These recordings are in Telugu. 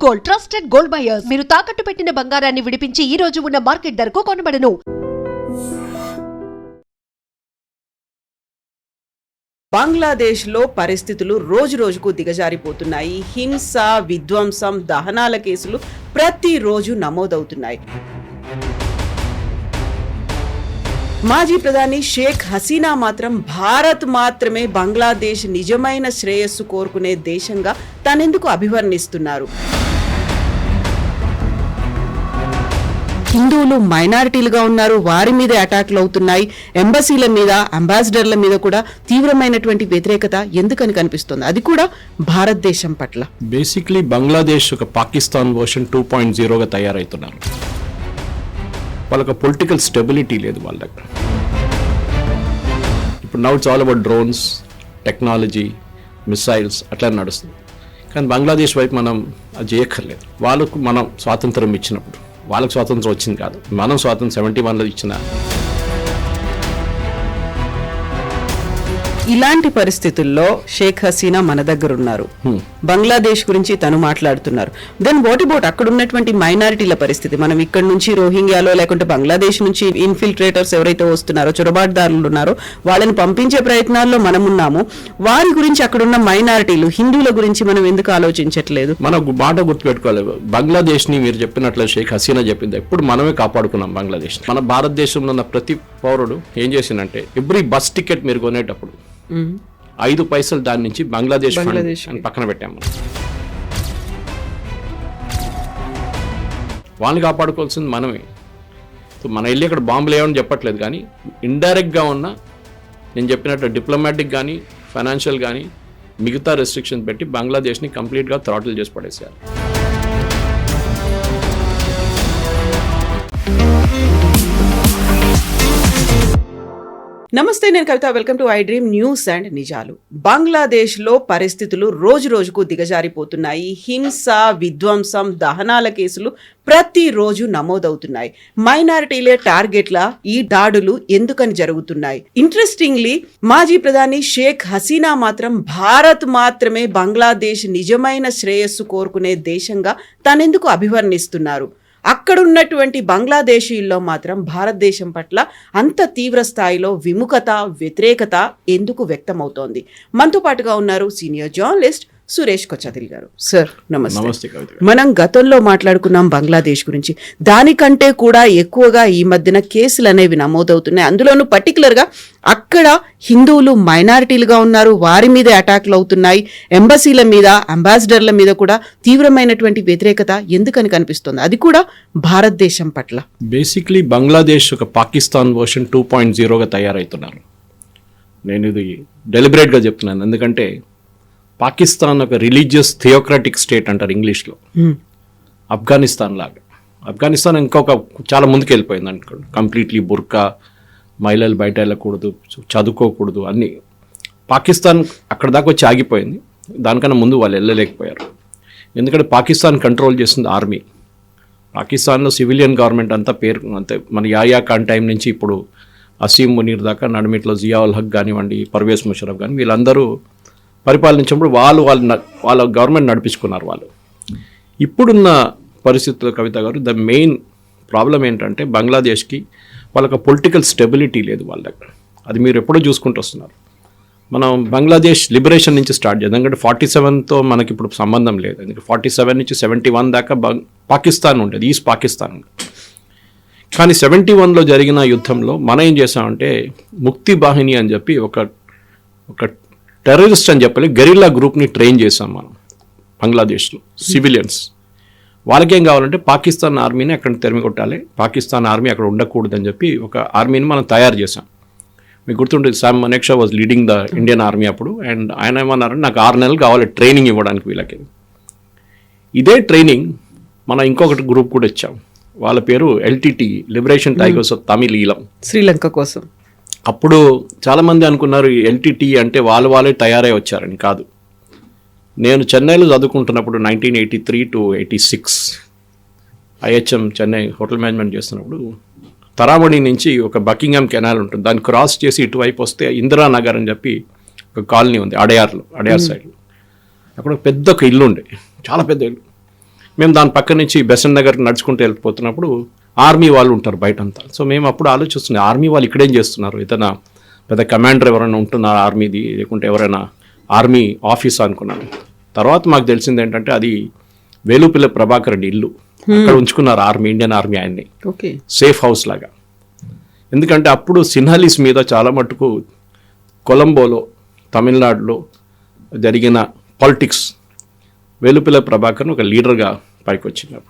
Gold, trusted gold buyers. మీరు తాకట్టు పెట్టిన బంగారాన్ని విడిపించి ఈ రోజు ఉన్న మార్కెట్ ధరకు కొనబడను. బంగ్లాదేశ్లో పరిస్థితులు రోజురోజుకు దిగజారిపోతున్నాయి. హింస, విధ్వంసం, దహనాల కేసులు ప్రతిరోజు నమోదవుతున్నాయి. మాజీ ప్రధాని షేక్ హసీనా మాత్రం భారత్ మాత్రమే బంగ్లాదేశ్ నిజమైన శ్రేయస్సు కోరుకునే దేశంగా తనెందుకు అభివర్ణిస్తున్నారు? హిందువులు మైనారిటీలుగా ఉన్నారు, వారి మీద అటాక్లు అవుతున్నాయి. ఎంబసీల మీద, అంబాసిడర్ల మీద కూడా తీవ్రమైనటువంటి వ్యతిరేకత ఎందుకని కనిపిస్తుంది, అది కూడా భారతదేశం పట్ల. బేసిక్లీ బంగ్లాదేశ్ ఒక పాకిస్తాన్ వర్షన్ 2.0గా తయారవుతున్నారు. వాళ్ళకి పొలిటికల్ స్టెబిలిటీ లేదు వాళ్ళ దగ్గర. ఇప్పుడు now it's all about drones, technology, missiles అట్లా నడుస్తుంది. కానీ బంగ్లాదేశ్ వైపు మనం అది చేయక్కర్లేదు. వాళ్ళకు మనం స్వాతంత్రం ఇచ్చినప్పుడు, వాళ్ళకి స్వాతంత్రం వచ్చింది కాదు, మనం స్వాతంత్రం 71లో ఇచ్చిన. ఇలాంటి పరిస్థితుల్లో షేక్ హసీనా మన దగ్గర ఉన్నారు, బంగ్లాదేశ్ గురించి తను మాట్లాడుతున్నారు. దెన్ వాట్ అబౌట్ అక్కడ ఉన్నటువంటి మైనారిటీల పరిస్థితి? మనం ఇక్కడ నుంచి రోహింగ్యాలో లేకుంటే బంగ్లాదేశ్ నుంచి ఇన్ఫిల్ట్రేటర్స్ ఎవరైతే వస్తున్నారో, చొరబాటుదారులు ఉన్నారో, వాళ్ళని పంపించే ప్రయత్నాల్లో మనం ఉన్నాము. వారి గురించి అక్కడున్న మైనారిటీలు, హిందువుల గురించి మనం ఎందుకు ఆలోచించట్లేదు? మన మాట గుర్తుపెట్టుకోవాలి. బంగ్లాదేశ్ ని మీరు చెప్పినట్లు షేక్ హసీనా చెప్పింది, ఎప్పుడు మనమే కాపాడుకున్నాం బంగ్లాదేశ్. మన భారతదేశంలో ఉన్న ప్రతి పౌరుడు ఏం చేసిందంటే, ఎవ్రీ బస్ టికెట్ మీరు కొనేటప్పుడు 5 పైసలు దాని నుంచి బంగ్లాదేశ్ అని పక్కన పెట్టాము. వాళ్ళని కాపాడుకోవాల్సింది మనమే. మన వెళ్ళి అక్కడ బాంబులు లేవని చెప్పట్లేదు, కానీ ఇండైరెక్ట్గా ఉన్న నేను చెప్పినట్టు డిప్లొమాటిక్ కానీ, ఫైనాన్షియల్ కానీ మిగతా రెస్ట్రిక్షన్ పెట్టి బంగ్లాదేశ్ని కంప్లీట్గా థ్రాటిల్ చేసి పడేశారు. నమస్తే, నేను Kavitha. Welcome to I Dream News and నిజాలు. బంగ్లాదేశ్లో పరిస్థితులు రోజురోజుకు దిగజారిపోతున్నాయి. హింస, విధ్వంసం, దహనాల కేసులు ప్రతిరోజు నమోదవుతున్నాయి. మైనారిటీలే టార్గెట్ల ఈ దాడులు ఎందుకని జరుగుతున్నాయి? ఇంట్రెస్టింగ్లీ మాజీ ప్రధాని షేక్ హసీనా మాత్రం భారత్ మాత్రమే బంగ్లాదేశ్ నిజమైన శ్రేయస్సు కోరుకునే దేశంగా తనెందుకు అభివర్ణిస్తున్నారు? అక్కడున్నటువంటి బంగ్లాదేశీల్లో మాత్రం భారతదేశం పట్ల అంత తీవ్ర స్థాయిలో విముఖత, వ్యతిరేకత ఎందుకు వ్యక్తమవుతోంది? మనతో పాటుగా ఉన్నారు సీనియర్ జర్నలిస్ట్ సురేష్ కొచ్చదిల్ గారు. సార్ నమస్తే. మనం గతంలో మాట్లాడుకున్నాం బంగ్లాదేశ్ గురించి. దానికంటే కూడా ఎక్కువగా ఈ మధ్యన కేసులు అనేవి నమోదవుతున్నాయి. అందులోనూ పర్టికులర్గా అక్కడ హిందువులు మైనారిటీలుగా ఉన్నారు, వారి మీద అటాక్లు అవుతున్నాయి. ఎంబసీల మీద, అంబాసిడర్ల మీద కూడా తీవ్రమైనటువంటి వ్యతిరేకత ఎందుకని కనిపిస్తుంది, అది కూడా భారతదేశం పట్ల. బేసిక్లీ బంగ్లాదేశ్ ఒక పాకిస్తాన్ వర్షన్ 2.0గా తయారవుతున్నారు. నేను ఇది డెలిబరేట్గా చెప్తున్నాను, ఎందుకంటే పాకిస్తాన్ ఒక రిలీజియస్ థియోక్రాటిక్ స్టేట్ అంటారు ఇంగ్లీష్లో. ఆఫ్ఘనిస్తాన్ లాగా. ఆఫ్ఘనిస్తాన్ ఇంకొక చాలా ముందుకు వెళ్ళిపోయింది అనుకోండి. కంప్లీట్లీ బుర్కా, మహిళలు బయట వెళ్ళకూడదు, చదువుకోకూడదు అన్నీ. పాకిస్తాన్ అక్కడ దాకా వచ్చి ఆగిపోయింది. దానికన్నా ముందు వాళ్ళు వెళ్ళలేకపోయారు. ఎందుకంటే పాకిస్తాన్ కంట్రోల్ చేస్తుంది ఆర్మీ. పాకిస్తాన్లో సివిలియన్ గవర్నమెంట్ అంతా పేరు అంతే. మన యాయా ఖాన్ టైం నుంచి ఇప్పుడు అసీం మునీర్ దాకా, నడిమిట్లో జియా ఉల్ హక్ కానివ్వండి, పర్వేజ్ ముషరఫ్ కానీ, వీళ్ళందరూ పరిపాలించినప్పుడు వాళ్ళ గవర్నమెంట్ నడిపించుకున్నారు వాళ్ళు. ఇప్పుడున్న పరిస్థితుల్లో కవిత గారు, ద మెయిన్ ప్రాబ్లం ఏంటంటే బంగ్లాదేశ్కి వాళ్ళకి పొలిటికల్ స్టెబిలిటీ లేదు వాళ్ళ దగ్గర. అది మీరు ఎప్పుడూ చూసుకుంటూ వస్తున్నారు. మనం బంగ్లాదేశ్ లిబరేషన్ నుంచి స్టార్ట్ చేద్దాం. ఎందుకంటే 47తో మనకి ఇప్పుడు సంబంధం లేదు. ఎందుకంటే 47 నుంచి 71 దాకా పాకిస్తాన్ ఉండేది, ఈస్ట్ పాకిస్తాన్ ఉండేది. కానీ 71లో జరిగిన యుద్ధంలో మనం ఏం చేసామంటే, ముక్తి బాహిని అని చెప్పి ఒక టెర్రరిస్ట్ అని చెప్పాలి గెరిల్లా గ్రూప్ని ట్రైన్ చేసాం మనం బంగ్లాదేశ్లో. సివిలియన్స్ వాళ్ళకేం కావాలంటే పాకిస్తాన్ ఆర్మీని అక్కడ తరిమి కొట్టాలి, పాకిస్తాన్ ఆర్మీ అక్కడ ఉండకూడదని చెప్పి ఒక ఆర్మీని మనం తయారు చేసాం. మీకు గుర్తుంటుంది, Sam Manekshaw was leading the Indian army అప్పుడు. అండ్ ఆయన ఏమన్నారంటే, నాకు 6 నెలలు కావాలి ట్రైనింగ్ ఇవ్వడానికి వీళ్ళకి. ఇదే ట్రైనింగ్ మనం ఇంకొకటి గ్రూప్ కూడా ఇచ్చాం. వాళ్ళ పేరు LTT, Liberation Tigers of Tamil Eelam, Sri Lanka కోసం. అప్పుడు చాలామంది అనుకున్నారు ఎల్టీటీ అంటే వాళ్ళే తయారై వచ్చారని. కాదు. నేను చెన్నైలో చదువుకుంటున్నప్పుడు 1983 to 86 IHM Chennai hotel management చేస్తున్నప్పుడు, తరామణి నుంచి ఒక బకింగ్హామ్ కెనాల్ ఉంటుంది, దాన్ని క్రాస్ చేసి ఇటువైపు వస్తే ఇందిరానగర్ అని చెప్పి ఒక కాలనీ ఉంది అడయార్ సైడ్లో. అక్కడ ఒక పెద్ద ఇల్లు ఉండే, చాలా పెద్ద ఇల్లు. మేము దాని పక్క నుంచి బెసన్ నగర్ నడుచుకుంటూ వెళ్ళిపోతున్నప్పుడు ఆర్మీ వాళ్ళు ఉంటారు బయటంతా. సో మేము అప్పుడు ఆలోచిస్తున్నాం, ఆర్మీ వాళ్ళు ఇక్కడేం చేస్తున్నారు, ఏదైనా పెద్ద కమాండర్ ఎవరైనా ఉంటున్నారా ఆర్మీది, లేకుంటే ఎవరైనా ఆర్మీ ఆఫీస్ అనుకున్నాను. తర్వాత మాకు తెలిసింది ఏంటంటే అది వేలుపిల్ల ప్రభాకర్ రెడ్డి ఇల్లు, అక్కడ ఉంచుకున్నారు ఆర్మీ, ఇండియన్ ఆర్మీ ఆయన్ని ఓకే సేఫ్ హౌస్ లాగా. ఎందుకంటే అప్పుడు సిన్హాలీస్ మీద చాలా మటుకు కొలంబోలో తమిళనాడులో జరిగిన పాలిటిక్స్ వేలుపిల్ల ప్రభాకర్ని ఒక లీడర్గా పైకి వచ్చినారు.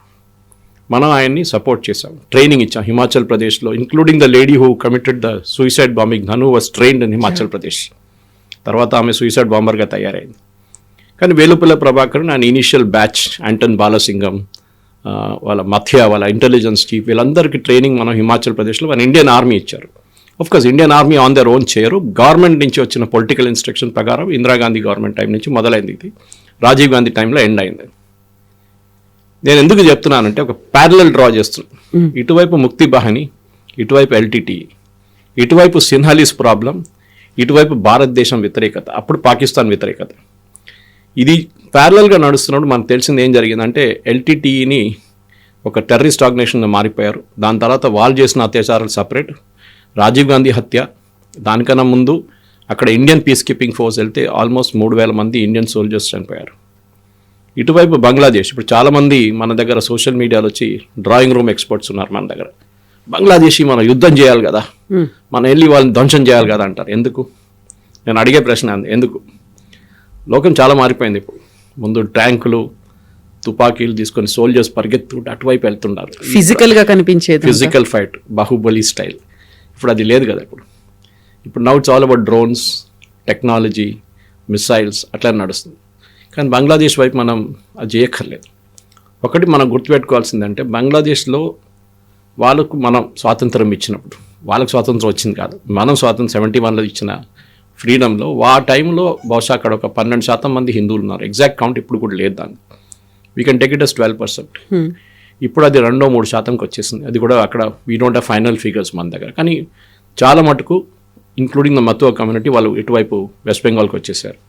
మనం ఆయన్ని సపోర్ట్ చేసాం, ట్రైనింగ్ ఇచ్చాం హిమాచల్ ప్రదేశ్లో, including the lady who committed the suicide bombing, Dhanu was trained in Himachal Pradesh. తర్వాత ఆమె సూసైడ్ బాంబర్గా తయారైంది. కానీ వేలుపిల్ల ప్రభాకర్ ఆయన ఇనీషియల్ బ్యాచ్ యాంటన్ బాలసింగం, వాళ్ళ మథ్య, వాళ్ళ ఇంటెలిజెన్స్ చీఫ్, వీళ్ళందరికీ ట్రైనింగ్ మనం హిమాచల్ ప్రదేశ్లో మన ఇండియన్ ఆర్మీ ఇచ్చారు. Course Indian army on their own చేయరు, గవర్నమెంట్ నుంచి వచ్చిన పొలిటికల్ ఇన్స్ట్రక్షన్ ప్రకారం ఇందిరాగాంధీ గవర్నమెంట్ టైం నుంచి మొదలైంది, ఇది రాజీవ్ గాంధీ టైంలో ఎండ్ అయింది. నేను ఎందుకు చెప్తున్నానంటే ఒక ప్యారలల్ డ్రా చేస్తున్నాను, ఇటువైపు ముక్తి బాహిని, ఇటువైపు ఎల్టీటీ, ఇటువైపు సిన్హాలీస్ ప్రాబ్లం, ఇటువైపు భారతదేశం వ్యతిరేకత, అప్పుడు పాకిస్తాన్ వ్యతిరేకత. ఇది ప్యారలల్గా నడుస్తున్నప్పుడు మనకు తెలిసింది ఏం జరిగిందంటే ఎల్టీటీని ఒక టెర్రరిస్ట్ ఆర్గనైజేషన్గా మారిపోయారు. దాని తర్వాత వాళ్ళు చేసిన అత్యాచారాలు సపరేట్, రాజీవ్ గాంధీ హత్య, దానికన్నా ముందు అక్కడ ఇండియన్ పీస్ కీపింగ్ ఫోర్స్ వెళ్తే ఆల్మోస్ట్ 3,000 మంది ఇండియన్ సోల్జర్స్ చనిపోయారు. ఇటువైపు బంగ్లాదేశ్, ఇప్పుడు చాలామంది మన దగ్గర సోషల్ మీడియాలో వచ్చి డ్రాయింగ్ రూమ్ ఎక్స్పర్ట్స్ ఉన్నారు మన దగ్గర, బంగ్లాదేశీ మనం యుద్ధం చేయాలి కదా, మనం వెళ్ళి వాళ్ళని ధ్వంసం చేయాలి కదా అంటారు. ఎందుకు? నేను అడిగే ప్రశ్న ఎందుకు? లోకం చాలా మారిపోయింది ఇప్పుడు. ముందు ట్యాంకులు తుపాకీలు తీసుకొని సోల్జర్స్ పరిగెత్తుకుంటూ అటువైపు వెళ్తున్నారు, ఫిజికల్గా కనిపించేది, ఫిజికల్ ఫైట్, బాహుబలి స్టైల్. ఇప్పుడు అది లేదు కదా. ఇప్పుడు now it's all about drones, technology, missiles అట్లా నడుస్తుంది. కానీ బంగ్లాదేశ్ వైపు మనం అది చేయక్కర్లేదు. ఒకటి మనం గుర్తుపెట్టుకోవాల్సిందంటే బంగ్లాదేశ్లో వాళ్ళకు మనం స్వాతంత్రం ఇచ్చినప్పుడు, వాళ్ళకు స్వాతంత్రం వచ్చింది కాదు, మనం స్వాతంత్రం 71లో ఇచ్చిన ఫ్రీడంలో ఆ టైంలో బహుశా అక్కడ ఒక 12% మంది హిందువులు ఉన్నారు. ఎగ్జాక్ట్ కౌంట్ ఇప్పుడు కూడా లేదు దాన్ని, we can take it as 12%. ఇప్పుడు అది 2-3% వచ్చేసింది. అది కూడా అక్కడ we don't have final figures మన దగ్గర. కానీ చాలా మటుకు ఇంక్లూడింగ్ ద మతువా కమ్యూనిటీ వాళ్ళు ఇటువైపు వెస్ట్ బెంగాల్కి వచ్చేసారు.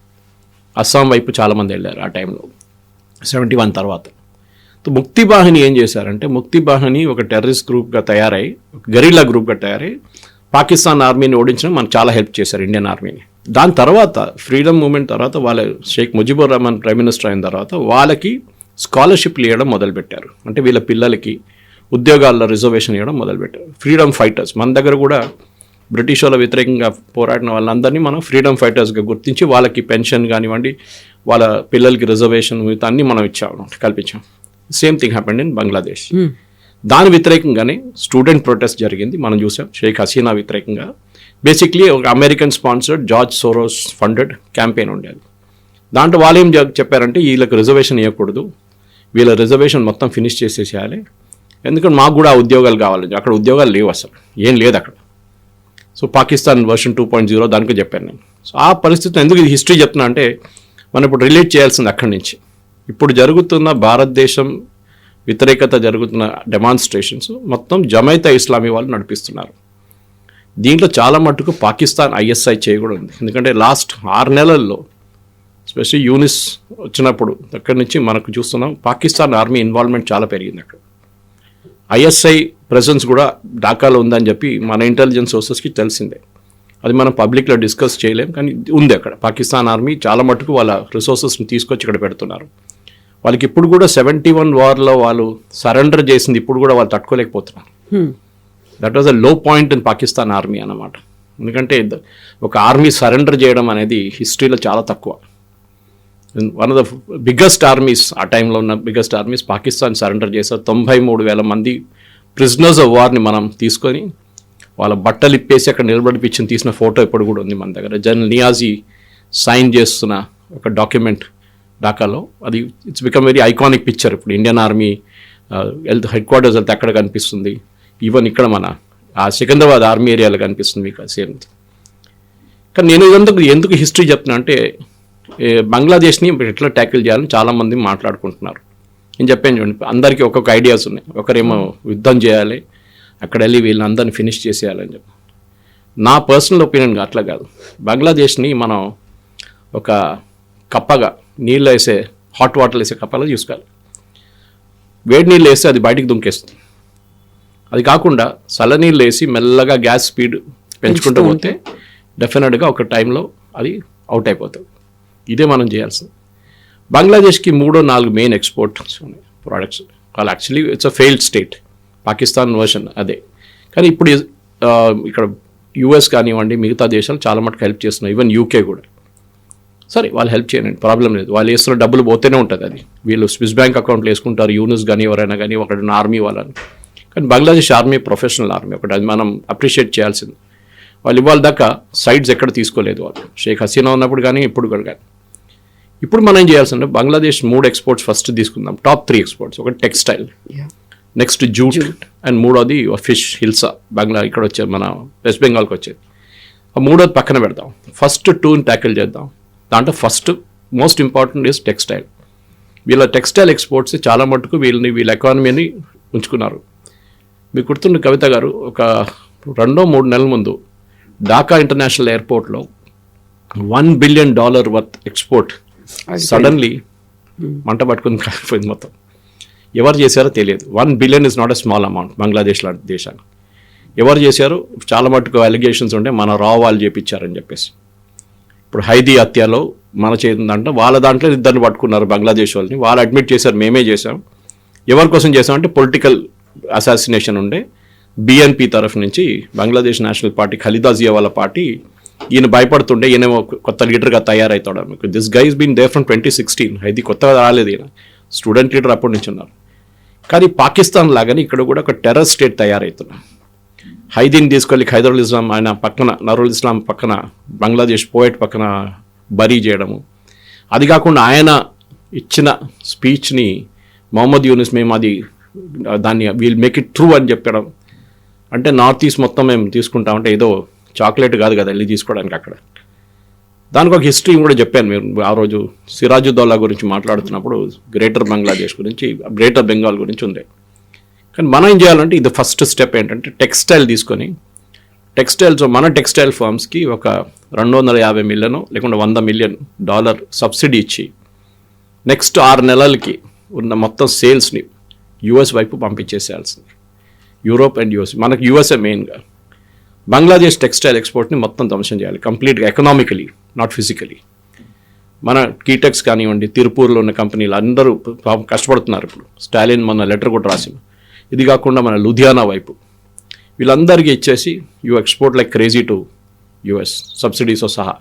అస్సాం వైపు చాలామంది వెళ్ళారు ఆ టైంలో 71 తర్వాత. ముక్తి బాహిని ఏం చేశారంటే, ముక్తి బాహిని ఒక టెర్రరిస్ట్ గ్రూప్గా తయారై, ఒక గెరిల్లా గ్రూప్గా తయారై పాకిస్తాన్ ఆర్మీని ఓడించడం మనకు చాలా హెల్ప్ చేశారు, ఇండియన్ ఆర్మీని. దాని తర్వాత ఫ్రీడమ్ మూమెంట్ తర్వాత వాళ్ళ షేక్ ముజిబుర్ రహమాన్ ప్రైమ్ మినిస్టర్ అయిన తర్వాత వాళ్ళకి స్కాలర్షిప్లు ఇవ్వడం మొదలుపెట్టారు. అంటే వీళ్ళ పిల్లలకి ఉద్యోగాల్లో రిజర్వేషన్ ఇవ్వడం మొదలుపెట్టారు. ఫ్రీడమ్ ఫైటర్స్ మన దగ్గర కూడా బ్రిటిష్ వాళ్ళ వ్యతిరేకంగా పోరాడిన వాళ్ళందరినీ మనం ఫ్రీడమ్ ఫైటర్స్గా గుర్తించి వాళ్ళకి పెన్షన్ కానివ్వండి, వాళ్ళ పిల్లలకి రిజర్వేషన్ మిగతా అన్నీ మనం కల్పించాం. Same thing happened in Bangladesh. దాని వ్యతిరేకంగానే స్టూడెంట్ ప్రొటెస్ట్ జరిగింది, మనం చూసాం. షేక్ హసీనా వ్యతిరేకంగా బేసిక్లీ ఒక American sponsored George Soros funded campaign ఉండేది. దాంట్లో వాళ్ళు ఏం చెప్పారంటే వీళ్ళకి రిజర్వేషన్ ఇవ్వకూడదు, వీళ్ళ రిజర్వేషన్ మొత్తం ఫినిష్ చేసేసేయాలి, ఎందుకంటే మాకు కూడా ఉద్యోగాలు కావాలి. అక్కడ ఉద్యోగాలు లేవు, అసలు ఏం లేదు అక్కడ. సో పాకిస్తాన్ వర్షన్ 2.0 దానికి చెప్పాను నేను. సో ఆ పరిస్థితి ఎందుకు ఇది హిస్టరీ చెప్తున్నా అంటే, మనం ఇప్పుడు రిలేట్ చేయాల్సింది అక్కడి నుంచి. ఇప్పుడు జరుగుతున్న భారతదేశం వ్యతిరేకత జరుగుతున్న డెమాన్స్ట్రేషన్స్ మొత్తం జమైతా ఇస్లామీ వాళ్ళు నడిపిస్తున్నారు. దీంట్లో చాలా మట్టుకు పాకిస్తాన్ ISI చేయి కూడా ఉంది. ఎందుకంటే లాస్ట్ 6 నెలల్లో స్పెషల్లీ యూనిస్ వచ్చినప్పుడు అక్కడి నుంచి మనకు చూస్తున్నాం పాకిస్తాన్ ఆర్మీ ఇన్వాల్వ్మెంట్ చాలా పెరిగింది. అక్కడ ISI ప్రెసెన్స్ కూడా ఢాకాలో ఉందని చెప్పి మన ఇంటెలిజెన్స్ సోర్సెస్కి తెలిసిందే. అది మనం పబ్లిక్లో డిస్కస్ చేయలేం, కానీ ఉంది అక్కడ. పాకిస్తాన్ ఆర్మీ చాలా మట్టుకు వాళ్ళ రిసోర్సెస్ని తీసుకొచ్చి ఇక్కడ పెడుతున్నారు. వాళ్ళకి ఇప్పుడు కూడా 71 వార్లో వాళ్ళు సరెండర్ చేసింది ఇప్పుడు కూడా వాళ్ళు తట్టుకోలేకపోతున్నారు. దట్ వాజ్ అ లో పాయింట్ ఇన్ పాకిస్తాన్ ఆర్మీ అన్నమాట. ఎందుకంటే ఒక ఆర్మీ సరెండర్ చేయడం అనేది హిస్టరీలో చాలా తక్కువ. One of the biggest armies, ఆ టైంలో ఉన్న బిగ్గెస్ట్ ఆర్మీస్ పాకిస్తాన్ సరెండర్ చేశారు. 93,000 మంది ప్రిజనర్స్ ఆఫ్ వార్ని మనం తీసుకొని వాళ్ళ బట్టలు ఇప్పేసి అక్కడ నిలబడిపించి తీసిన ఫోటో ఇప్పుడు కూడా ఉంది మన దగ్గర. జనరల్ నియాజీ సైన్ చేస్తున్న ఒక డాక్యుమెంట్ ఢాకాలో. అది it's become very iconic picture. ఇప్పుడు ఇండియన్ ఆర్మీ హెడ్ క్వార్టర్స్ వెళ్తే అక్కడ కనిపిస్తుంది. ఈవెన్ ఇక్కడ మన ఆ సికింద్రాబాద్ ఆర్మీ ఏరియాలో కనిపిస్తుంది మీకు సేమ్. కానీ నేను ఎందుకు హిస్టరీ చెప్తున్నా అంటే, బంగ్లాదేశ్ని ఎట్లా ట్యాకిల్ చేయాలని చాలామంది మాట్లాడుకుంటున్నారు. నేను చెప్పాను చూడండి, అందరికీ ఒక్కొక్క ఐడియాస్ ఉన్నాయి. ఒకరేమో యుద్ధం చేయాలి, అక్కడ వెళ్ళి వీళ్ళందరినీ ఫినిష్ చేసేయాలని చెప్పి. నా పర్సనల్ ఒపీనియన్గా అట్లా కాదు. బంగ్లాదేశ్ని మనం ఒక కప్పగా నీళ్ళు వేసే హాట్ వాటర్ వేసే కప్పగా చూసుకోవాలి. వేడి నీళ్ళు వేస్తే అది బయటికి దుంకేస్తుంది. అది కాకుండా చల్లనీళ్ళు వేసి మెల్లగా గ్యాస్ స్పీడ్ పెంచుకుంటూ పోతే డెఫినెట్గా ఒక టైంలో అది అవుట్ అయిపోతుంది. ఇదే మనం చేయాల్సింది. బంగ్లాదేశ్కి 3-4 మెయిన్ ఎక్స్పోర్ట్స్ ఉన్నాయి ప్రోడక్ట్స్. వాళ్ళు actually it's a failed state, Pakistan version అదే. కానీ ఇప్పుడు ఇక్కడ యూఎస్ కానివ్వండి, మిగతా దేశాలు చాలా మటుకు హెల్ప్ చేస్తున్నాయి, ఈవెన్ యూకే కూడా. సరే వాళ్ళు హెల్ప్ చేయండి, ప్రాబ్లం లేదు. వాళ్ళు వేస్తున్న డబ్బులు పోతేనే ఉంటుంది. అది వీళ్ళు స్విస్ బ్యాంక్ అకౌంట్లో వేసుకుంటారు, యూనిస్ కానీ ఎవరైనా కానీ, ఒకటి ఆర్మీ వాళ్ళని. కానీ బంగ్లాదేశ్ ఆర్మీ ప్రొఫెషనల్ ఆర్మీ ఒకటి, అది మనం అప్రిషియేట్ చేయాల్సింది. వాళ్ళు ఇవాళ దాకా సైడ్స్ ఎక్కడ తీసుకోలేదు వాళ్ళు, షేక్ హసీనా ఉన్నప్పుడు కానీ ఇప్పుడు కూడా కానీ. ఇప్పుడు మనం ఏం చేయాల్సింటే బంగ్లాదేశ్ 3 ఎక్స్పోర్ట్స్ ఫస్ట్ తీసుకుందాం, టాప్ 3 ఎక్స్పోర్ట్స్. ఒకటి టెక్స్టైల్, నెక్స్ట్ జూట్, అండ్ మూడోది ఫిష్, హిల్సా, ఇక్కడ వచ్చేది మన వెస్ట్ బెంగాల్కి వచ్చేది. ఆ మూడోది పక్కన పెడదాం, ఫస్ట్ 2ని ట్యాకిల్ చేద్దాం. దాంట్లో first most important is textile. వీళ్ళ టెక్స్టైల్ ఎక్స్పోర్ట్స్ చాలా మటుకు వీళ్ళ ఎకానమీని ఉంచుకున్నారు. మీకు గుర్తుండే కవిత గారు, ఒక 2-3 నెలల ముందు ఢాకా ఇంటర్నేషనల్ ఎయిర్పోర్ట్లో $1 బిలియన్ వర్త్ ఎక్స్పోర్ట్ సడన్లీ మంట పట్టుకుని కాలిపోయింది మొత్తం. ఎవరు చేశారో తెలియదు. 1 billion is not a small amount Bangladesh లాంటి దేశానికి. ఎవరు చేశారు? చాలా మటుకు అలిగేషన్స్ ఉంటే మన వాళ్ళు చేపించారని చెప్పేసి. ఇప్పుడు హైదీ హత్యలో మన చేతుందంటే వాళ్ళ దాంట్లో 2 పట్టుకున్నారు బంగ్లాదేశ్ వాళ్ళని. వాళ్ళు అడ్మిట్ చేశారు, మేమే చేసాం. ఎవరి కోసం చేసామంటే పొలిటికల్ అసాసినేషన్ ఉండే బిఎన్పి తరఫు నుంచి బంగ్లాదేశ్ నేషనల్ పార్టీ, ఖలీదా జియా వాళ్ళ పార్టీ, ఈయన భయపడుతుండే ఈయన కొత్త లీడర్గా తయారవుతాడు. మీకు this guy been there from 2016. హైదీ కొత్తగా రాలేదు, ఈయన స్టూడెంట్ లీడర్ అప్పటి నుంచి ఉన్నారు. కానీ పాకిస్తాన్ లాగానే ఇక్కడ కూడా ఒక టెర్రర్ స్టేట్ తయారవుతున్నారు. హైదీని తీసుకెళ్ళి ఖైదరుల్ ఇస్లాం ఆయన పక్కన, నరుల్ ఇస్లాం పక్కన, బంగ్లాదేశ్ పోయట్ పక్కన బరీ చేయడము. అది కాకుండా ఆయన ఇచ్చిన స్పీచ్ని మొహమ్మద్ యూనిస్ మేము దాన్ని వీల్ మేక్ ఇట్ ట్రూ అని చెప్పడం. అంటే నార్త్ ఈస్ట్ మొత్తం మేము తీసుకుంటామంటే ఏదో చాక్లెట్ కాదు కదా వెళ్ళి తీసుకోవడానికి అక్కడ. దానికి ఒక హిస్టరీ కూడా చెప్పాను. మీరు ఆ రోజు సిరాజుద్దౌలా గురించి మాట్లాడుతున్నప్పుడు గ్రేటర్ బంగ్లాదేశ్ గురించి, గ్రేటర్ బెంగాల్ గురించి ఉంది. కానీ మనం ఏం చేయాలంటే ఇది ఫస్ట్ స్టెప్ ఏంటంటే టెక్స్టైల్ తీసుకొని, టెక్స్టైల్స్ మన టెక్స్టైల్ ఫర్మ్స్కి ఒక $250 మిలియన్ లేకుంటే $100 మిలియన్ సబ్సిడీ ఇచ్చి నెక్స్ట్ 6 నెలలకి ఉన్న మొత్తం సేల్స్ని యూఎస్ వైపు పంపించేసేయాల్సింది. యూరోప్ అండ్ యూఎస్, మనకు యూఎస్ఏ మెయిన్గా. బంగ్లాదేశ్ టెక్స్టైల్ ఎక్స్పోర్ట్ని మొత్తం ధ్వంసం చేయాలి కంప్లీట్గా, ఎకనామికలీ నాట్ ఫిజికలీ. మన కీటెక్స్ కానివ్వండి, తిరుపూర్లో ఉన్న కంపెనీలు అందరూ కష్టపడుతున్నారు. ఇప్పుడు స్టాలిన్ మొన్న లెటర్ కూడా రాసింది. ఇది కాకుండా మన లుధియానా వైపు వీళ్ళందరికీ ఇచ్చేసి you export like crazy to US, సబ్సిడీస్తో సహా.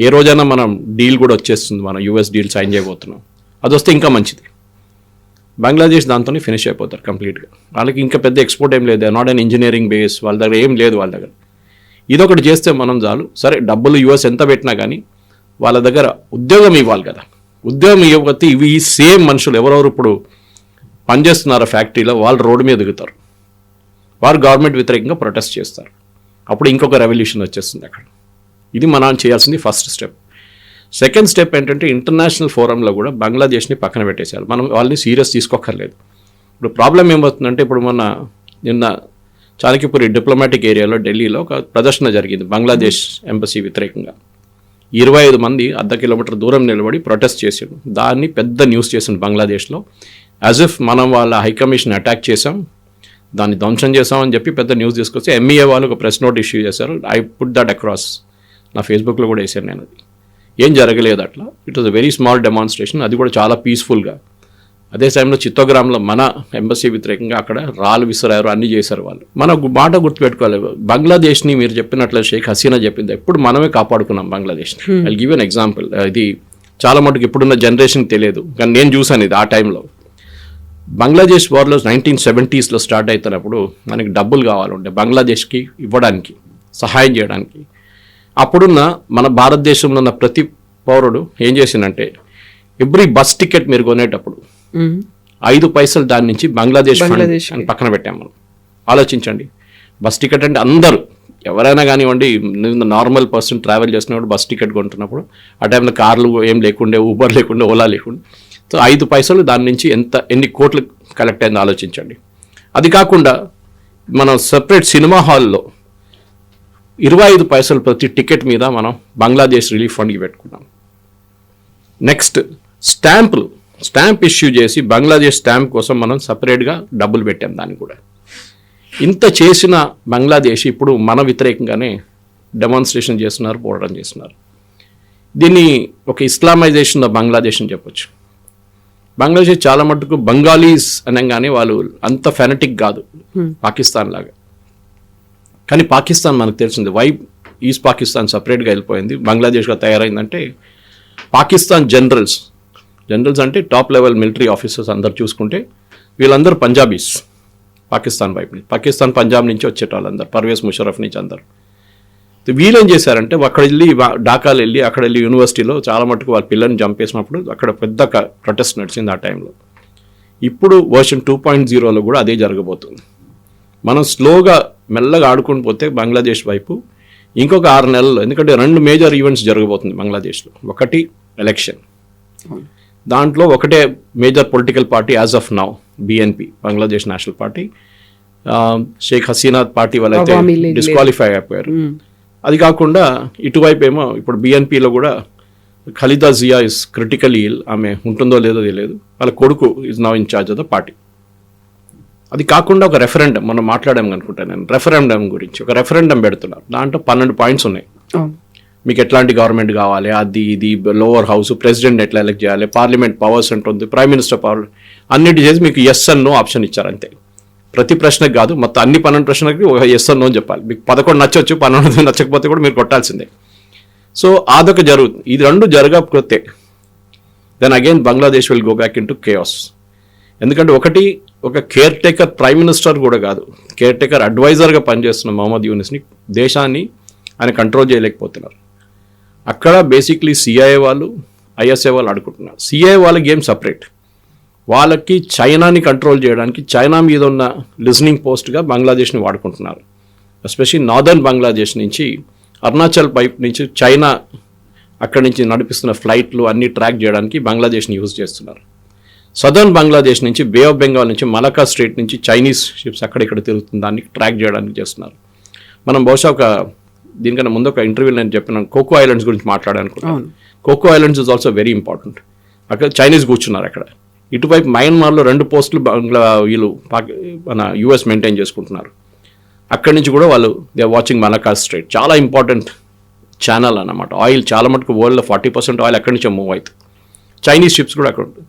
ఏ రోజైనా మనం డీల్ కూడా వచ్చేస్తుంది, మనం యూఎస్ డీల్ సైన్ చేయబోతున్నాం. అది వస్తే ఇంకా మంచిది. బంగ్లాదేశ్ దాంతోనే ఫినిష్ అయిపోతారు కంప్లీట్గా. వాళ్ళకి ఇంకా పెద్ద ఎక్స్పోర్ట్ ఏం లేదు, నాట్ అన్ ఇంజనీరింగ్ బేస్, వాళ్ళ దగ్గర ఏం లేదు వాళ్ళ దగ్గర. ఇదొకటి చేస్తే మనం చాలు. సరే డబ్బులు యూఎస్ ఎంత పెట్టినా కానీ వాళ్ళ దగ్గర ఉద్యోగం ఇవ్వాలి కదా. ఉద్యోగం ఇవ్వకపోతే ఇవి ఈ సేమ్ మనుషులు ఎవరెవరు ఇప్పుడు పనిచేస్తున్నారో ఫ్యాక్టరీలో వాళ్ళు రోడ్డు మీద దిగుతారు, వారు గవర్నమెంట్ వ్యతిరేకంగా ప్రొటెస్ట్ చేస్తారు. అప్పుడు ఇంకొక రెవల్యూషన్ వచ్చేస్తుంది అక్కడ. ఇది మనం చేయాల్సింది ఫస్ట్ స్టెప్. సెకండ్ స్టెప్ ఏంటంటే ఇంటర్నేషనల్ ఫోరంలో కూడా బంగ్లాదేశ్ని పక్కన పెట్టేసేయాలి. మనం వాళ్ళని సీరియస్ తీసుకోక్కర్లేదు. ఇప్పుడు ప్రాబ్లం ఏమవుతుందంటే, ఇప్పుడు నిన్న చాణక్యపురి డిప్లొమాటిక్ ఏరియాలో ఢిల్లీలో ఒక ప్రదర్శన జరిగింది బంగ్లాదేశ్ ఎంబసీ వ్యతిరేకంగా. 25 మంది 1/2 కిలోమీటర్ దూరం నిలబడి ప్రొటెస్ట్ చేసాడు. దాన్ని పెద్ద న్యూస్ చేసింది బంగ్లాదేశ్లో. యాజ్ ఇఫ్ మనం వాళ్ళ హైకమిషన్ అటాక్ చేసాం, దాన్ని ధ్వంసం చేసామని చెప్పి పెద్ద న్యూస్ తీసుకొచ్చి ఎంఈఏ వాళ్ళు ఒక ప్రెస్ నోట్ ఇష్యూ చేశారు. ఐ పుట్ దట్ అక్రాస్, నా ఫేస్బుక్లో కూడా వేసాను నేను. అది ఏం జరగలేదు అట్లా. It was a very small demonstration, అది కూడా చాలా పీస్ఫుల్గా. అదే టైంలో చిత్తోగ్రామ్లో మన ఎంబసీ వ్యతిరేకంగా అక్కడ రాళ్ళు విసిరారు, అన్నీ చేశారు వాళ్ళు. మన మాట గుర్తుపెట్టుకోవాలి, బంగ్లాదేశ్ని మీరు చెప్పినట్లు షేక్ హసీనా చెప్పింది, ఎప్పుడు మనమే కాపాడుకున్నాం బంగ్లాదేశ్ని. I give an example. ఇది చాలా మటుకు ఇప్పుడున్న జనరేషన్కి తెలియదు, కానీ నేను చూసాను ఇది ఆ టైంలో. బంగ్లాదేశ్ వార్లో 1970s స్టార్ట్ అవుతున్నప్పుడు మనకి డబ్బులు కావాలంటే బంగ్లాదేశ్కి ఇవ్వడానికి, సహాయం చేయడానికి. అప్పుడున్న మన భారతదేశంలో ఉన్న ప్రతి పౌరుడు ఏం చేసిందంటే, ఎవ్రీ బస్ టికెట్ మీరు కొనేటప్పుడు 5 పైసలు దాని నుంచి బంగ్లాదేశ్ అని పక్కన పెట్టాము మనం. ఆలోచించండి, బస్ టికెట్ అంటే అందరూ ఎవరైనా కానివ్వండి, నార్మల్ పర్సన్ ట్రావెల్ చేసినప్పుడు బస్ టికెట్ కొంటున్నప్పుడు ఆ టైంలో కార్లు ఏం లేకుండే, ఊబర్ లేకుండే, ఓలా లేకుండే. సో 5 పైసలు దాని నుంచి ఎన్ని కోట్లు కలెక్ట్ అయిందో ఆలోచించండి. అది కాకుండా మనం సపరేట్ సినిమా హాల్లో 25 పైసలు ప్రతి టికెట్ మీద మనం బంగ్లాదేశ్ రిలీఫ్ ఫండ్కి పెట్టుకున్నాం. నెక్స్ట్ స్టాంపులు స్టాంప్ ఇష్యూ చేసి బంగ్లాదేశ్ స్టాంప్ కోసం మనం సపరేట్గా డబ్బులు పెట్టాం దానికి కూడా. ఇంత చేసిన బంగ్లాదేశ్ ఇప్పుడు మన వ్యతిరేకంగానే డెమాన్స్ట్రేషన్ చేస్తున్నారు, పోరాటం చేస్తున్నారు. దీన్ని ఒక ఇస్లామైజేషన్ ఆఫ్ బంగ్లాదేశ్ అని చెప్పొచ్చు. బంగ్లాదేశ్ చాలా మటుకు బంగాలీస్ అనగానే వాళ్ళు అంత ఫెనటిక్ కాదు పాకిస్తాన్ లాగా. కానీ పాకిస్తాన్ మనకు తెలిసింది వై ఈస్ట్ పాకిస్తాన్ సపరేట్గా వెళ్ళిపోయింది, బంగ్లాదేశ్గా తయారైందంటే పాకిస్తాన్ జనరల్స్ అంటే టాప్ లెవెల్ మిలిటరీ ఆఫీసర్స్ అందరు చూసుకుంటే వీళ్ళందరూ పంజాబీస్. పాకిస్తాన్ వైపు నుంచి, పాకిస్తాన్ పంజాబ్ నుంచి వచ్చేటోళ్ళందరూ, పర్వేజ్ ముషరఫ్ నుంచి అందరు. వీళ్ళు ఏం చేశారంటే అక్కడ వెళ్ళి ఢాకాలు వెళ్ళి అక్కడ వెళ్ళి యూనివర్సిటీలో చాలా మటుకు వాళ్ళ పిల్లల్ని చంపేసినప్పుడు అక్కడ పెద్ద ప్రొటెస్ట్ నడిచింది ఆ టైంలో. ఇప్పుడు వర్షన్ 2.0లో కూడా అదే జరగబోతుంది. మనం స్లోగా మెల్లగా ఆడుకుని పోతే బంగ్లాదేశ్ వైపు ఇంకొక 6 నెలల్లో, ఎందుకంటే 2 మేజర్ ఈవెంట్స్ జరగబోతుంది బంగ్లాదేశ్లో. ఒకటి ఎలక్షన్, దాంట్లో ఒకటే major political party as of now BNP, Bangladesh National Party. Sheikh Hasina party వాళ్ళైతే డిస్క్వాలిఫై అయిపోయారు. అది కాకుండా ఇటువైపు ఏమో ఇప్పుడు BNPలో కూడా Khaleda Zia is critical ill, ఆమె ఉంటుందో లేదో తెలియదు, వాళ్ళ కొడుకు is now in charge of the party. అది కాకుండా ఒక రెఫరెండం మనం మాట్లాడాము అనుకుంటాను నేను, రెఫరెండం గురించి ఒక రెఫరెండం పెడుతున్నారు. దాంట్లో 12 పాయింట్స్ ఉన్నాయి. మీకు ఎట్లాంటి గవర్నమెంట్ కావాలి, అది ఇది, లోవర్ హౌస్, ప్రెసిడెంట్ ఎట్లా ఎలక్ట్ చేయాలి, పార్లమెంట్ పవర్స్ ఉంటుంది, ప్రైమ్ మినిస్టర్ పవర్, అన్నిటి చేసి మీకు ఎస్ అండ్ నో ఆప్షన్ ఇచ్చారు అంతే. ప్రతి ప్రశ్నకు కాదు, మొత్తం అన్ని 12 ప్రశ్నలకి ఒక ఎస్ అండ్ నో అని చెప్పాలి. మీకు 11 నచ్చవచ్చు, 12 నచ్చకపోతే కూడా మీరు కొట్టాల్సిందే. సో అదొక జరుగుతుంది. ఇది 2 జరగకపోతే then again Bangladesh will go back in to chaos. ఎందుకంటే ఒక కేర్ టేకర్ ప్రైమ్ మినిస్టర్ కూడా కాదు, కేర్ టేకర్ అడ్వైజర్గా పనిచేస్తున్న మహమ్మద్ యూనిస్ని దేశాన్ని ఆయన కంట్రోల్ చేయలేకపోతున్నారు. అక్కడ బేసిక్లీ CIA వాళ్ళు, ISA వాళ్ళు ఆడుకుంటున్నారు. CIA వాళ్ళ గేమ్ సపరేట్. వాళ్ళకి చైనాని కంట్రోల్ చేయడానికి చైనా మీద ఉన్న లిజనింగ్ పోస్ట్గా బంగ్లాదేశ్ని వాడుకుంటున్నారు. ఎస్పెషల్లీ నార్దర్న్ బంగ్లాదేశ్ నుంచి అరుణాచల్ పైప్ నుంచి చైనా అక్కడి నుంచి నడిపిస్తున్న ఫ్లైట్లు అన్నీ ట్రాక్ చేయడానికి బంగ్లాదేశ్ని యూజ్ చేస్తున్నారు. సదర్న్ బంగ్లాదేశ్ నుంచి బే ఆఫ్ బెంగాల్ నుంచి మలకా స్ట్రేట్ నుంచి చైనీస్ షిప్స్ అక్కడిక్కడ తిరుగుతుంది, దాన్ని ట్రాక్ చేయడానికి చేస్తున్నారు. మనం బహుశా దీనికన్నా ముందు ఒక ఇంటర్వ్యూలో నేను చెప్పినాను, కోకో ఐలాండ్స్ గురించి మాట్లాడాలనుకుంటున్నాను. Coco Islands is also very important. అక్కడ చైనీస్ కూర్చున్నారు అక్కడ. ఇటువైపు మయన్మార్లో 2 పోస్టులు వీళ్ళు మన US మెయింటైన్ చేసుకుంటున్నారు. అక్కడి నుంచి కూడా వాళ్ళు they are watching Malacca Strait, చాలా ఇంపార్టెంట్ ఛానల్ అన్నమాట. ఆయిల్ చాలా మటుకు వరల్డ్లో 40% ఆయిల్ అక్కడి నుంచే మూవ్ అవుతుంది. చైనీస్ షిప్స్ కూడా అక్కడ ఉంటుంది.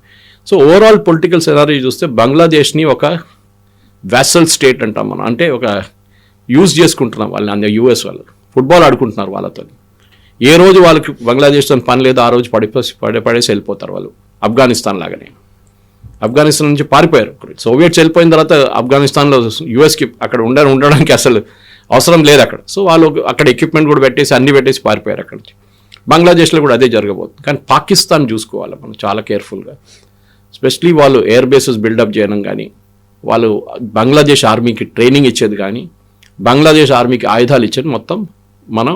సో ఓవరాల్ పొలిటికల్ సెనారీ చూస్తే బంగ్లాదేశ్ని ఒక వ్యాసల్ స్టేట్ అంటాం మనం, అంటే ఒక యూజ్ చేసుకుంటున్నాం వాళ్ళని. US వాళ్ళు ఫుట్బాల్ ఆడుకుంటున్నారు వాళ్ళతో. ఏ రోజు వాళ్ళకి బంగ్లాదేశ్తో పని లేదు ఆ రోజు పడేసి వెళ్ళిపోతారు వాళ్ళు. ఆఫ్ఘనిస్తాన్ లాగానే, ఆఫ్ఘనిస్తాన్ నుంచి పారిపోయారు. సోవియట్స్ వెళ్ళిపోయిన తర్వాత ఆఫ్ఘనిస్తాన్లో USకి అక్కడ ఉండడానికి అసలు అవసరం లేదు అక్కడ. సో వాళ్ళు అక్కడ ఎక్విప్మెంట్ కూడా పెట్టేసి అన్ని పెట్టేసి పారిపోయారు అక్కడి నుంచి. బంగ్లాదేశ్లో కూడా అదే జరగబోతుంది. కానీ పాకిస్తాన్ చూసుకోవాలి మనం చాలా కేర్ఫుల్గా. ఎస్పెషలీ వాళ్ళు ఎయిర్ బేసెస్ బిల్డప్ చేయడం కానీ, వాళ్ళు బంగ్లాదేశ్ ఆర్మీకి ట్రైనింగ్ ఇచ్చేది కానీ, బంగ్లాదేశ్ ఆర్మీకి ఆయుధాలు ఇచ్చేది మొత్తం మనం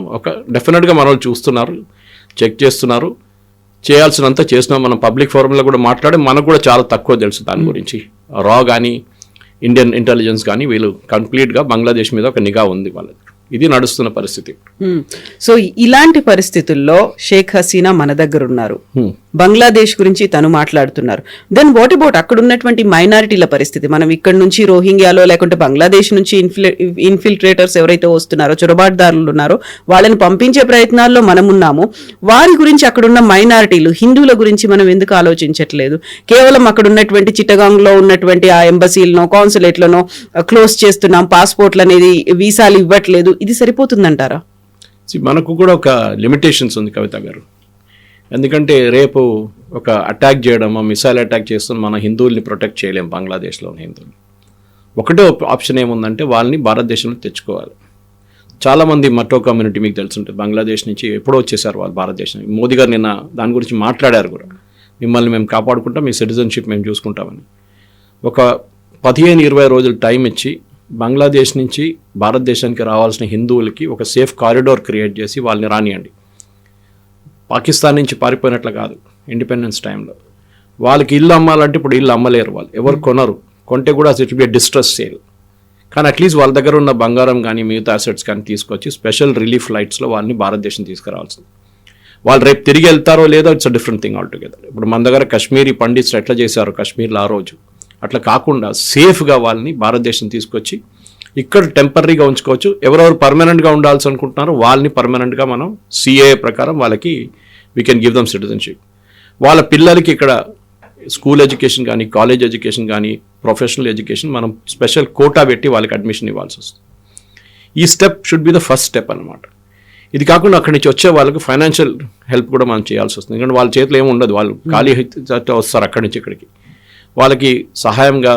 డెఫినెట్గా మన వాళ్ళు చూస్తున్నారు, చెక్ చేస్తున్నారు. చేయాల్సినంత చేసినాం. మనం పబ్లిక్ ఫోరంలో కూడా మాట్లాడి మనకు కూడా చాలా తక్కువ తెలుసు దాని గురించి. రా కానీ ఇండియన్ ఇంటెలిజెన్స్ కానీ వీళ్ళు కంప్లీట్గా బంగ్లాదేశ్ మీద ఒక నిఘా ఉంది వాళ్ళది. ఇది నడుస్తున్న పరిస్థితి. సో ఇలాంటి పరిస్థితుల్లో షేక్ హసీనా మన దగ్గర ఉన్నారు, బంగ్లాదేశ్ గురించి తను మాట్లాడుతున్నారు. దెన్ వాట్ అబౌట్ అక్కడ ఉన్నటువంటి మైనారిటీల పరిస్థితి? మనం ఇక్కడ నుంచి రోహింగ్యాలో లేకుంటే బంగ్లాదేశ్ నుంచి ఇన్ఫిల్ట్రేటర్స్ ఎవరైతే వస్తున్నారో, చొరబాటుదారులు ఉన్నారో, వాళ్ళని పంపించే ప్రయత్నాల్లో మనం ఉన్నాము. వారి గురించి అక్కడున్న మైనారిటీలు హిందువుల గురించి మనం ఎందుకు ఆలోచించట్లేదు? కేవలం అక్కడ ఉన్నటువంటి చిట్టగాంగ్లో ఉన్నటువంటి ఆ ఎంబసీలనో కాన్సులేట్లనో క్లోజ్ చేస్తున్నాం, పాస్పోర్ట్లు అనేది వీసాలు ఇవ్వట్లేదు, ఇది సరిపోతుందంటారా? మనకు కూడా ఒక లిమిటేషన్స్ ఉంది కవిత గారు. ఎందుకంటే రేపు ఒక అటాక్ చేయడం, మిసైల్ అటాక్ చేస్తున్న మన హిందువుల్ని ప్రొటెక్ట్ చేయలేం. బంగ్లాదేశ్లోని హిందువులు ఒకటే ఆప్షన్ ఏముందంటే వాళ్ళని భారతదేశంలో తెచ్చుకోవాలి. చాలామంది మటో కమ్యూనిటీ మీకు తెలుసుంటుంది, బంగ్లాదేశ్ నుంచి ఎప్పుడో వచ్చేసారు వాళ్ళు భారతదేశం. మోదీ గారు నిన్న దాని గురించి మాట్లాడారు కూడా, మిమ్మల్ని మేము కాపాడుకుంటాం, మీ సిటిజన్షిప్ మేము చూసుకుంటామని. ఒక 15-20 రోజులు టైం ఇచ్చి బంగ్లాదేశ్ నుంచి భారతదేశానికి రావాల్సిన హిందువులకి ఒక సేఫ్ కారిడోర్ క్రియేట్ చేసి వాళ్ళని రానియండి. పాకిస్తాన్ నుంచి పారిపోయినట్లు కాదు. ఇండిపెండెన్స్ టైంలో వాళ్ళకి ఇల్లు అమ్మాలంటే ఇప్పుడు ఇల్లు అమ్మలేరు, వాళ్ళు ఎవరు కొనరు, కొంటే కూడా ఇట్ బి డిస్ట్రెస్ సేల్. కానీ అట్లీస్ట్ వాళ్ళ దగ్గర ఉన్న బంగారం కానీ మిగతా అసెట్స్ కానీ తీసుకొచ్చి స్పెషల్ రిలీఫ్ ఫ్లైట్స్లో వాళ్ళని భారతదేశం తీసుకురావాల్సింది. వాళ్ళు రేపు తిరిగి వెళ్తారో లేదో it's a different thing altogether. ఇప్పుడు మన దగ్గర కాశ్మీరీ పండిట్స్ ఎట్లా చేశారు కాశ్మీర్లో ఆ రోజు, అట్లా కాకుండా సేఫ్గా వాళ్ళని భారతదేశం తీసుకొచ్చి ఇక్కడ టెంపరీగా ఉంచుకోవచ్చు. ఎవరెవరు పర్మనెంట్గా ఉండాల్సి అనుకుంటున్నారో వాళ్ళని పర్మనెంట్గా మనం సిఏఏ ప్రకారం వాళ్ళకి we can give them citizenship. వాళ్ళ పిల్లలకి ఇక్కడ స్కూల్ ఎడ్యుకేషన్ కానీ, కాలేజ్ ఎడ్యుకేషన్ కానీ, ప్రొఫెషనల్ ఎడ్యుకేషన్ మనం స్పెషల్ కోటా పెట్టి వాళ్ళకి అడ్మిషన్ ఇవ్వాల్సి వస్తుంది. ఈ step should be the first step అనమాట. ఇది కాకుండా అక్కడి నుంచి వచ్చే వాళ్ళకి ఫైనాన్షియల్ హెల్ప్ కూడా మనం చేయాల్సి వస్తుంది. ఎందుకంటే వాళ్ళ చేతిలో ఏమి ఉండదు, వాళ్ళు ఖాళీ వస్తారు అక్కడి నుంచి ఇక్కడికి. వాళ్ళకి సహాయంగా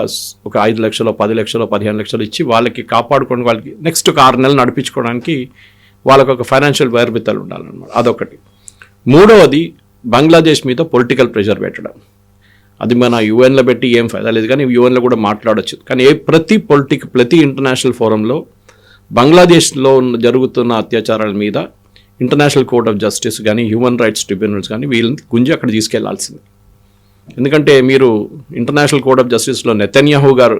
ఒక 5 లక్షలు 10 లక్షలు 15 లక్షలు ఇచ్చి వాళ్ళకి కాపాడుకొని వాళ్ళకి నెక్స్ట్ ఒక 6 నెలలు నడిపించుకోవడానికి వాళ్ళకి ఒక ఫైనాన్షియల్ వైర్బిత్తలు ఉండాలన్నమాట. అదొకటి. మూడవది బంగ్లాదేశ్ మీద పొలిటికల్ ప్రెషర్ పెట్టడం. అది మన యూఎన్లో పెట్టి ఏం ఫైదా లేదు, కానీ యూఎన్లో కూడా మాట్లాడచ్చు. కానీ ప్రతి ఇంటర్నేషనల్ ఫోరంలో బంగ్లాదేశ్లో జరుగుతున్న అత్యాచారాల మీద ఇంటర్నేషనల్ కోర్ట్ ఆఫ్ జస్టిస్ కానీ, హ్యూమన్ రైట్స్ ట్రిబ్యునల్స్ కానీ వీళ్ళని గుంజి అక్కడ తీసుకెళ్లాల్సింది. ఎందుకంటే మీరు ఇంటర్నేషనల్ కోర్ట్ ఆఫ్ జస్టిస్లో నెతన్యాహు గారు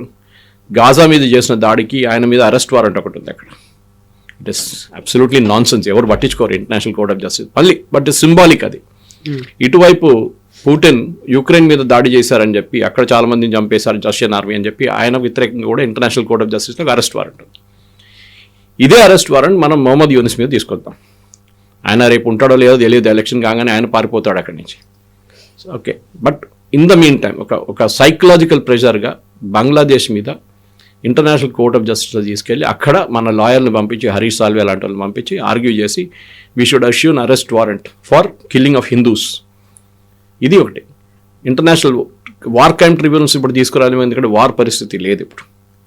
గాజా మీద చేసిన దాడికి ఆయన మీద అరెస్ట్ వారెంట్ ఒకటి ఉంది అక్కడ. It is absolutely non sense, ఎవరు పట్టించుకోరు ఇంటర్నేషనల్ కోర్ట్ ఆఫ్ జస్టిస్ మళ్ళీ. బట్ సింబాలిక్ అది. ఇటువైపు పుటిన్ యుక్రెయిన్ మీద దాడి చేశారని చెప్పి అక్కడ చాలా మందిని చంపేశారు రష్యన్ ఆర్మీ అని చెప్పి ఆయన వ్యతిరేకంగా కూడా ఇంటర్నేషనల్ కోర్ట్ ఆఫ్ జస్టిస్లో అరెస్ట్ వారెంట్ ఉంది. ఇదే అరెస్ట్ వారెంట్ మనం మొహమ్మద్ యూనిస్ మీద తీసుకొద్దాం. ఆయన రేపు ఉంటాడో లేదో తెలియదు, ఎలక్షన్ కాగానే ఆయన పారిపోతాడు అక్కడి నుంచి. Okay, but in the mean time ఒక సైకలాజికల్ ప్రెషర్గా బంగ్లాదేశ్ మీద ఇంటర్నేషనల్ కోర్ట్ ఆఫ్ జస్టిస్లో తీసుకెళ్ళి అక్కడ మన లాయర్ని పంపించి, హరీష్ సాల్వే లాంటి వాళ్ళని పంపించి ఆర్గ్యూ చేసి we should issue an arrest warrant for killing of Hindus. ఇది ఒకటి. ఇంటర్నేషనల్ వార్ క్రైమ్ ట్రిబ్యునల్స్ ఇప్పుడు తీసుకురాలి, ఎందుకంటే వార్ పరిస్థితి లేదు ఇప్పుడు.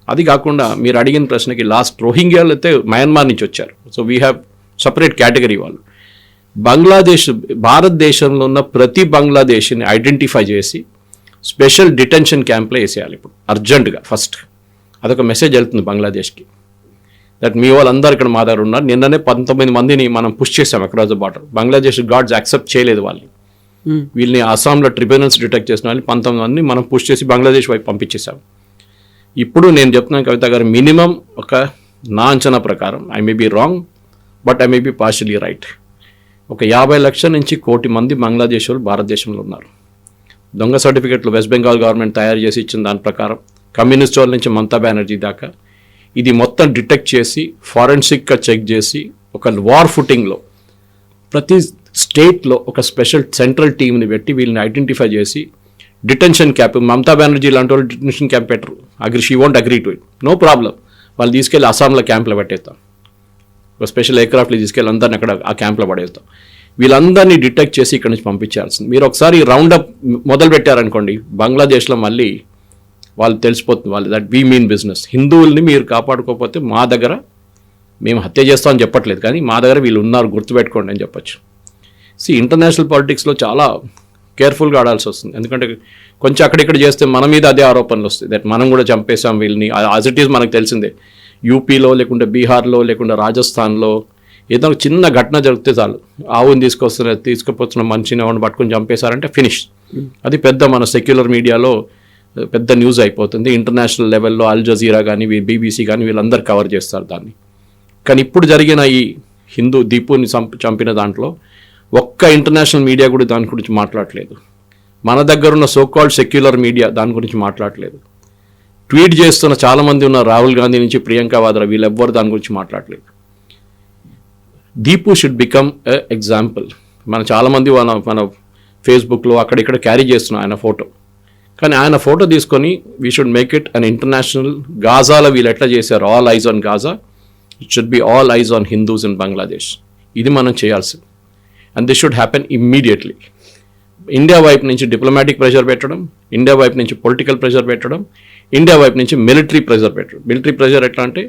అది కాకుండా మీరు అడిగిన ప్రశ్నకి లాస్ట్ రోహింగ్యాలు అయితే మయన్మార్ నుంచి వచ్చారు. So we have separate category వాళ్ళు. భారతదేశంలో ఉన్న ప్రతి బంగ్లాదేశ్ని ఐడెంటిఫై చేసి స్పెషల్ డిటెన్షన్ క్యాంప్లో వేసేయాలి ఇప్పుడు అర్జెంటుగా. ఫస్ట్ అదొక మెసేజ్ వెళ్తుంది బంగ్లాదేశ్కి, దట్ మీ వాళ్ళందరూ ఇక్కడ మా దగ్గర ఉన్నారు. నిన్ననే 19 మందిని మనం పుష్ చేసాం across the border. Bangladesh guards accept చేయలేదు వాళ్ళని. వీళ్ళని అస్సాంలో ట్రిబ్యునల్స్ డిటెక్ట్ చేసిన వాళ్ళని 19 మందిని మనం పుష్ చేసి బంగ్లాదేశ్ వైపు పంపించేసాం. ఇప్పుడు నేను చెప్తున్నాను కవిత గారు, మినిమం ఒక నా అంచనా ప్రకారం, I may be wrong but I may be partially right, ఒక 50 లక్షల నుంచి 1 కోటి మంది బంగ్లాదేశ్ వాళ్ళు భారతదేశంలో ఉన్నారు. దొంగ సర్టిఫికెట్లు వెస్ట్ బెంగాల్ గవర్నమెంట్ తయారు చేసి ఇచ్చిన దాని ప్రకారం కమ్యూనిస్ట్ వాళ్ళ నుంచి మమతా బెనర్జీ దాకా ఇది మొత్తం డిటెక్ట్ చేసి ఫారెన్సిక్గా చెక్ చేసి ఒక వార్ ఫుటింగ్లో ప్రతి స్టేట్లో ఒక స్పెషల్ సెంట్రల్ టీమ్ని పెట్టి వీళ్ళని ఐడెంటిఫై చేసి డిటెన్షన్ క్యాంప్, మమతా బెనర్జీ లాంటి వాళ్ళు డిటెన్షన్ క్యాంప్ పెట్టరు, she won't agree to it, no problem. వాళ్ళు తీసుకెళ్ళి అస్సాంలో క్యాంప్లో పెట్టేస్తాం, ఒక స్పెషల్ ఎయిర్క్రాఫ్ట్లో తీసుకెళ్ళి అందరిని అక్కడ ఆ క్యాంప్లో పడేస్తాం. వీళ్ళందరినీ డిటెక్ట్ చేసి ఇక్కడ నుంచి పంపించాల్సింది. మీరు ఒకసారి రౌండప్ మొదలు పెట్టారనుకోండి, బంగ్లాదేశ్లో మళ్ళీ వాళ్ళు తెలిసిపోతుంది వాళ్ళు దట్ వీ మీన్ బిజినెస్. హిందువుల్ని మీరు కాపాడుకోకపోతే మా దగ్గర మేము హత్య చేస్తామని చెప్పట్లేదు, కానీ మా దగ్గర వీళ్ళు ఉన్నారు గుర్తుపెట్టుకోండి అని చెప్పచ్చు. ఇంటర్నేషనల్ పాలిటిక్స్లో చాలా కేర్ఫుల్గా ఆడాల్సి వస్తుంది. ఎందుకంటే కొంచెం అక్కడిక్కడ చేస్తే మన మీద అదే ఆరోపణలు వస్తాయి, దట్ మనం కూడా చంపేసాం వీళ్ళని. యాజ్ ఇట్ ఈస్ మనకు తెలిసిందే, యూపీలో బీహార్లో రాజస్థాన్లో ఏదో చిన్న ఘటన జరిగితే చాలు, ఆవుని తీసుకుపోతున్న మనిషిని ఆవుని పట్టుకొని చంపేశారంటే ఫినిష్. అది పెద్ద మన సెక్యులర్ మీడియాలో పెద్ద న్యూస్ అయిపోతుంది. ఇంటర్నేషనల్ లెవెల్లో అల్ జజీరా కానీ బీబీసీ కానీ వీళ్ళందరూ కవర్ చేస్తారు దాన్ని. కానీ ఇప్పుడు జరిగిన ఈ హిందూ దీపుని చంపిన దాంట్లో ఒక్క ఇంటర్నేషనల్ మీడియా కూడా దాని గురించి మాట్లాడలేదు. మన దగ్గర ఉన్న సోకాల్డ్ సెక్యులర్ మీడియా దాని గురించి మాట్లాడలేదు. ట్వీట్ చేస్తున్న చాలామంది ఉన్న రాహుల్ గాంధీ నుంచి ప్రియాంక వాద్రా వీళ్ళెవ్వరు దాని గురించి మాట్లాడలేదు. Deepu should become a example. మన చాలామంది మన ఫేస్బుక్లో అక్కడిక్కడ క్యారీ చేస్తున్నాం ఆయన ఫోటో, కానీ ఆయన ఫోటో తీసుకొని we should make it an international. గాజాలో వీళ్ళు ఎట్లా చేశారు, all eyes on Gaza, it should be all eyes on Hindus in Bangladesh. ఇది మనం చేయాల్సింది. And this should happen immediately. India వైపు నుంచి డిప్లొమాటిక్ ప్రెషర్ పెట్టడం, ఇండియా వైపు నుంచి పొలిటికల్ ప్రెషర్ పెట్టడం, ఇండియా వైపు నుంచి మిలిటరీ ప్రెషర్ పెట్టడం. మిలిటరీ ప్రెషర్ ఎట్లా అంటే,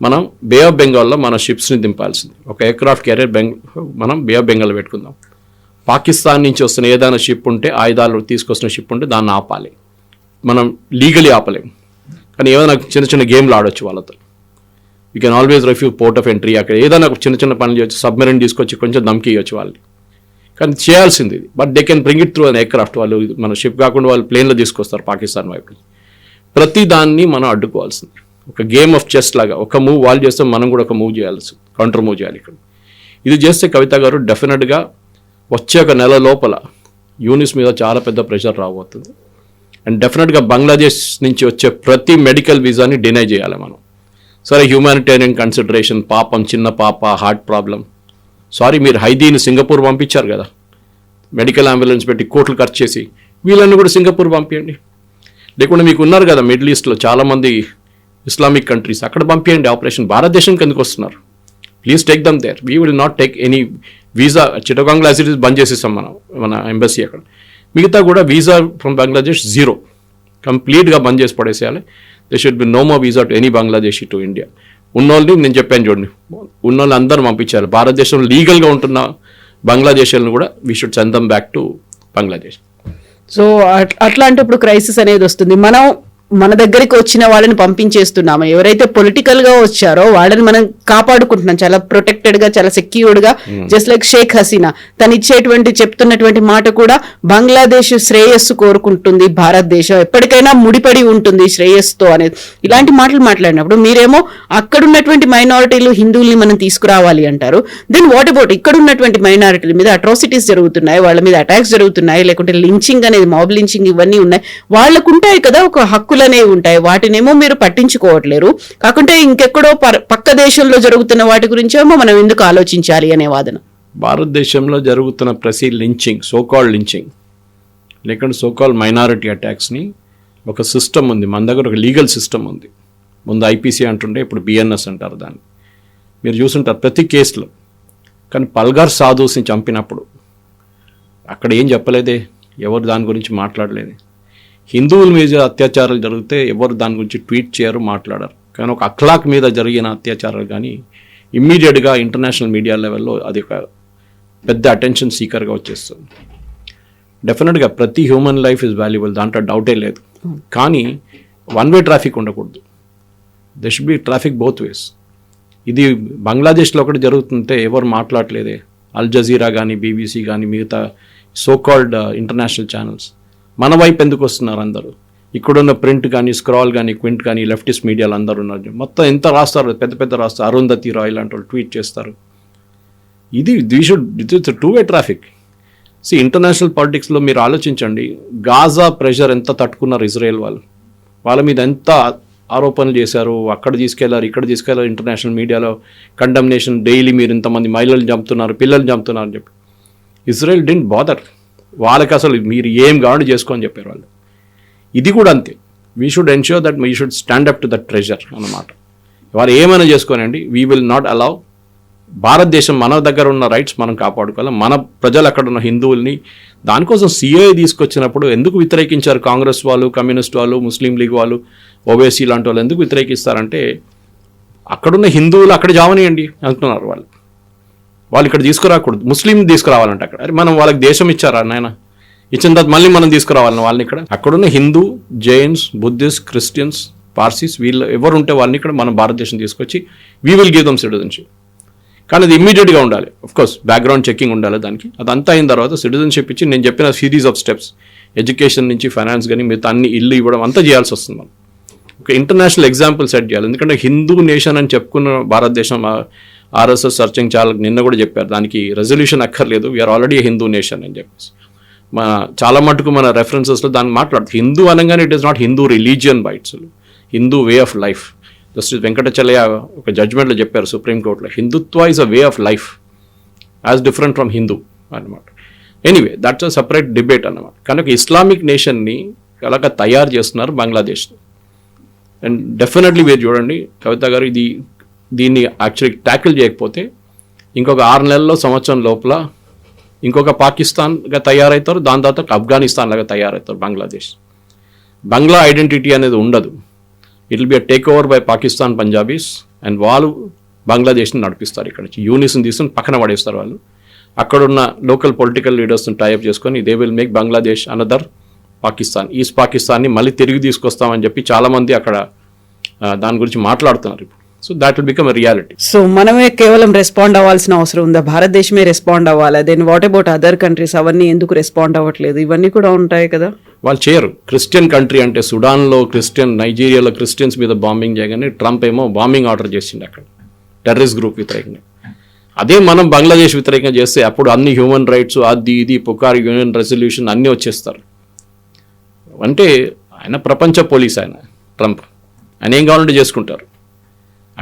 మనం బే ఆఫ్ బెంగాల్లో మన షిప్స్ని దింపాల్సింది. ఒక ఎయిర్క్రాఫ్ట్ క్యారియర్ మనం బే ఆఫ్ బెంగాల్లో పెట్టుకుందాం. పాకిస్తాన్ నుంచి వస్తున్న ఏదైనా షిప్ ఉంటే, ఆయుధాలు తీసుకొస్తున్న షిప్ ఉంటే దాన్ని ఆపాలి. మనం లీగలీ ఆపలేం, కానీ ఏదైనా చిన్న గేమ్లు ఆడొచ్చు వాళ్ళతో. You can always refuse port of entry. అక్కడ ఏదైనా చిన్న పనులు చేయొచ్చు, సబ్మెరీన్ తీసుకొచ్చి కొంచెం దమ్కి ఇవ్వచ్చు వాళ్ళని. కానీ చేయాల్సింది ఇది. But they can bring it through an aircraft. వాళ్ళు మన షిప్ కాకుండా వాళ్ళు ప్లేన్లో తీసుకొస్తారు పాకిస్తాన్ వైపు. ప్రతి దాన్ని మనం అడ్డుకోవాల్సింది. ఒక గేమ్ ఆఫ్ చెస్ లాగా ఒక మూవ్ వాళ్ళు చేస్తే మనం కూడా ఒక మూవ్ చేయాల్సి, కౌంటర్ మూవ్ చేయాలి. ఇక్కడ ఇది చేస్తే కవిత గారు డెఫినెట్గా వచ్చే ఒక నెల లోపల యూనిస్ మీద చాలా పెద్ద ప్రెషర్ రాబోతుంది. అండ్ డెఫినెట్గా బంగ్లాదేశ్ నుంచి వచ్చే ప్రతి మెడికల్ వీసాని డినై చేయాలి మనం. సరే, హ్యూమానిటేరియన్ కన్సిడరేషన్, పాపం చిన్న పాప, హార్ట్ ప్రాబ్లం, సారీ మీరు హైదీని సింగపూర్ పంపించారు కదా, మెడికల్ అంబులెన్స్ పెట్టి కోట్లు ఖర్చు చేసి, వీళ్ళని కూడా సింగపూర్ పంపించండి. లేకుండా మీకు ఉన్నారు కదా మిడిల్ ఈస్ట్లో చాలామంది ఇస్లామిక్ కంట్రీస్, అక్కడ పంపించండి ఆపరేషన్. భారతదేశంకి ఎందుకు వస్తున్నారు? Please take them there. We will not take any visa. చిటగాంగ్లో యాసిటీస్ బంద్ చేసేసాం మన ఎంబసీ అక్కడ. మిగతా కూడా వీసా ఫ్రమ్ బంగ్లాదేశ్ జీరో, కంప్లీట్గా బంద్ చేసి పడేసేయాలి. They should be no more visa to any Bangladeshi to India. ఉన్నోళ్ళని నేను చెప్పాను చూడండి, ఉన్నోళ్ళని అందరూ పంపించాలి. భారతదేశంలో లీగల్గా ఉంటున్న బంగ్లాదేశీలను కూడా we should send dum back to Bangladesh. So అట్లాంటప్పుడు క్రైసిస్ అనేది వస్తుంది. మనం మన దగ్గరికి వచ్చిన వాళ్ళని పంపించేస్తున్నాము. ఎవరైతే పొలిటికల్ గా వచ్చారో వాళ్ళని మనం కాపాడుకుంటున్నాం చాలా ప్రొటెక్టెడ్ గా, చాలా సెక్యూర్డ్ గా. జస్ట్ లైక్ షేక్ హసీనా తను చెప్తున్నటువంటి మాట కూడా బంగ్లాదేశ్ శ్రేయస్సు కోరుకుంటుంది, భారతదేశం ఎప్పటికైనా ముడిపడి ఉంటుంది శ్రేయస్సుతో అనేది. ఇలాంటి మాటలు మాట్లాడినప్పుడు మీరేమో అక్కడున్నటువంటి మైనారిటీలు హిందువుల్ని మనం తీసుకురావాలి అంటారు. దెన్ వాట్ అబౌట్ ఇక్కడ ఉన్నటువంటి మైనారిటీల మీద అట్రాసిటీస్ జరుగుతున్నాయి, వాళ్ళ మీద అటాక్స్ జరుగుతున్నాయి, లేకుంటే లించింగ్ అనేది, మాబ్ లించింగ్ ఇవన్నీ ఉన్నాయి. వాళ్ళకు ఉంటాయి కదా ఒక హక్కులు అనేవి ఉంటాయి, వాటినేమో మీరు పట్టించుకోవట్లేరు. కాకుంటే ఇంకెక్కడో పక్క దేశంలో జరుగుతున్న వాటి గురించేమో మనం ఎందుకు ఆలోచించాలి అనే వాదన. భారతదేశంలో జరుగుతున్న ప్రతి లించింగ్, సోకాల్డ్ లించింగ్ లేకుంటే సోకాల్డ్ మైనారిటీ అటాక్స్ని ఒక సిస్టమ్ ఉంది మన దగ్గర, ఒక లీగల్ సిస్టమ్ ఉంది. ముందు ఐపీసీ అంటుండే, ఇప్పుడు బిఎన్ఎస్ అంటారు దాన్ని. మీరు చూసుంటారు ప్రతి కేసులో. కానీ పల్గార్ సాధుస్ని చంపినప్పుడు అక్కడ ఏం చెప్పలేదే, ఎవరు దాని గురించి మాట్లాడలేదు. హిందువుల మీద అత్యాచారాలు జరిగితే ఎవరు దాని గురించి ట్వీట్ చేయరు, మాట్లాడరు. కానీ ఒక అఖ్లాక్ మీద జరిగిన అత్యాచారాలు కానీ ఇమ్మీడియట్గా ఇంటర్నేషనల్ మీడియా లెవెల్లో అది ఒక పెద్ద అటెన్షన్ సీకర్గా వచ్చేస్తుంది. డెఫినెట్గా ప్రతి హ్యూమన్ లైఫ్ ఇస్ వాల్యుబుల్, దాంట్లో డౌటే లేదు. కానీ వన్ వే ట్రాఫిక్ ఉండకూడదు. They should B traffic both ways. ఇది బంగ్లాదేశ్లో ఒకటి జరుగుతుంటే ఎవరు మాట్లాడలేదే. అల్ జజీరా కానీ, బీబీసీ కానీ, మిగతా సోకాల్డ్ ఇంటర్నేషనల్ ఛానల్స్ మన వైపు ఎందుకు వస్తున్నారు అందరూ? ఇక్కడున్న ప్రింట్ కానీ, స్క్రాల్ కానీ, క్వింట్ కానీ, లెఫ్టిస్ట్ మీడియాలు అందరూ ఉన్నారు. మొత్తం ఎంత రాస్తారు, పెద్ద పెద్ద రాస్తారు. అరుంధతి రాయ్ లాంటి వాళ్ళు ట్వీట్ చేస్తారు. ఇది it's two way traffic. International పాలిటిక్స్లో మీరు ఆలోచించండి, గాజా ప్రెషర్ ఎంత తట్టుకున్నారు ఇజ్రాయెల్ వాళ్ళు. వాళ్ళ మీద ఎంత ఆరోపణలు చేశారు, అక్కడ తీసుకెళ్లారు, ఇక్కడ తీసుకెళ్లారు. ఇంటర్నేషనల్ మీడియాలో కండమ్నేషన్ డైలీ, మీరు ఇంతమంది మహిళలు చంపుతున్నారు, పిల్లలు చంపుతున్నారు అని చెప్పి. Israel didn't bother. వాళ్ళకి అసలు మీరు ఏం కావాలని చేసుకోని చెప్పారు వాళ్ళు. ఇది కూడా అంతే. We should ensure that we should stand up to that pressure అన్నమాట. వాళ్ళు ఏమైనా చేసుకోనండి, వీ విల్ నాట్ అలౌ. భారతదేశం మన దగ్గర ఉన్న రైట్స్ మనం కాపాడుకోవాలి. మన ప్రజలు అక్కడ ఉన్న హిందువుల్ని, దానికోసం సిఏఏ తీసుకొచ్చినప్పుడు ఎందుకు వ్యతిరేకించారు కాంగ్రెస్ వాళ్ళు, కమ్యూనిస్ట్ వాళ్ళు, ముస్లిం లీగ్ వాళ్ళు, ఓవైసీ లాంటి వాళ్ళు ఎందుకు వ్యతిరేకిస్తారంటే అక్కడున్న హిందువులు అక్కడ జావనియండి అంటున్నారు వాళ్ళు. వాళ్ళు ఇక్కడ తీసుకురాకూడదు, ముస్లిం తీసుకురావాలంటే అక్కడ. అరే మనం వాళ్ళకి దేశం ఇచ్చారా నాయన? ఇచ్చిన తర్వాత మళ్ళీ మనం తీసుకురావాలని వాళ్ళని ఇక్కడ. అక్కడున్న Hindu, Jains, Buddhist, Christians, Parsis వీళ్ళు ఎవరు ఉంటే వాళ్ళని ఇక్కడ మనం భారతదేశం తీసుకొచ్చి we will give them citizenship. కానీ అది ఇమ్మీడియట్గా ఉండాలి. కోర్స్ బ్యాక్గ్రౌండ్ చెకింగ్ ఉండాలి దానికి. అదంతా అయిన తర్వాత సిటిజన్షిప్ ఇచ్చి నేను చెప్పిన సిరీస్ ఆఫ్ స్టెప్స్, ఎడ్యుకేషన్ నుంచి ఫైనాన్స్ కానీ మిగతా అన్ని ఇల్లు ఇవ్వడం అంతా చేయాల్సి వస్తుంది. మనం ఒక ఇంటర్నేషనల్ ఎగ్జాంపుల్ సెట్ చేయాలి. ఎందుకంటే హిందూ నేషన్ అని చెప్పుకున్న భారతదేశం, ఆర్ఎస్ఎస్ సర్చింగ్ చాలా నిన్న కూడా చెప్పారు, దానికి రెజల్యూషన్ అక్కర్లేదు, వీఆర్ ఆల్రెడీ హిందూ నేషన్ అని చెప్పేసి. చాలా మటుకు మన రెఫరెన్సెస్లో దాన్ని మాట్లాడుతుంది. హిందూ అనగానే it is not Hindu religion but it's, Hindu way of life. Justice Venkatachaliah ఒక జడ్జ్మెంట్లో చెప్పారు సుప్రీంకోర్టులో, Hindutva is a way of life as different from Hindu అన్నమాట. Anyway that's a separate debate అన్నమాట. కనుక ఇస్లామిక్ నేషన్ని అలాగ తయారు చేస్తున్నారు బంగ్లాదేశ్ని. అండ్ డెఫినెట్లీ మీరు చూడండి కవిత గారు, దీన్ని యాక్చువల్లీ ట్యాకిల్ చేయకపోతే ఇంకొక 6 నెలల్లో, సంవత్సరం లోపల ఇంకొక పాకిస్తాన్గా తయారవుతారు. దాని తర్వాత ఆఫ్ఘనిస్తాన్ లాగా తయారవుతారు బంగ్లాదేశ్. బంగ్లా ఐడెంటిటీ అనేది ఉండదు. It will be a take over by Pakistan Punjabis. And వాళ్ళు బంగ్లాదేశ్ని నడిపిస్తారు. ఇక్కడ నుంచి యూనిస్ని తీసుకుని పక్కన పడేస్తారు వాళ్ళు. అక్కడున్న లోకల్ పొలిటికల్ లీడర్స్ని టైఅప్ చేసుకొని they will make Bangladesh another Pakistan, east పాకిస్తాన్ని మళ్ళీ తిరిగి తీసుకొస్తామని చెప్పి చాలామంది అక్కడ దాని గురించి మాట్లాడుతున్నారు ఇప్పుడు. So that will become a reality. So మనమే కేవలం రెస్పాండ్ అవ్వాల్సిన అవసరం ఉందా? భారతదేశమే రెస్పాండ్ అవ్వాలా? Then what about other countries? అవన్నీ ఎందుకు రెస్పాండ్ అవ్వట్లేదు? ఇవన్నీ కూడా ఉంటాయి కదా. వాళ్ళు చేయరు. క్రిస్టియన్ కంట్రీ అంటే సుడాన్లో క్రిస్టియన్, నైజీరియాలో క్రిస్టియన్స్ మీద బాంబింగ్ చేయగానే ట్రంప్ ఏమో బాంబింగ్ ఆర్డర్ చేసిండు అక్కడ, టెర్రరిస్ట్ గ్రూప్ వ్యతిరేకంగా. అదే మనం బంగ్లాదేశ్ వ్యతిరేకంగా చేస్తే అప్పుడు అన్ని హ్యూమన్ రైట్స్ అది ఇది పుకార్ యూనియన్ రెజల్యూషన్ అన్నీ వచ్చేస్తారు. అంటే ఆయన ప్రపంచ పోలీస్, ఆయన ట్రంప్, ఆయన ఏం కావాలంటే చేసుకుంటారు.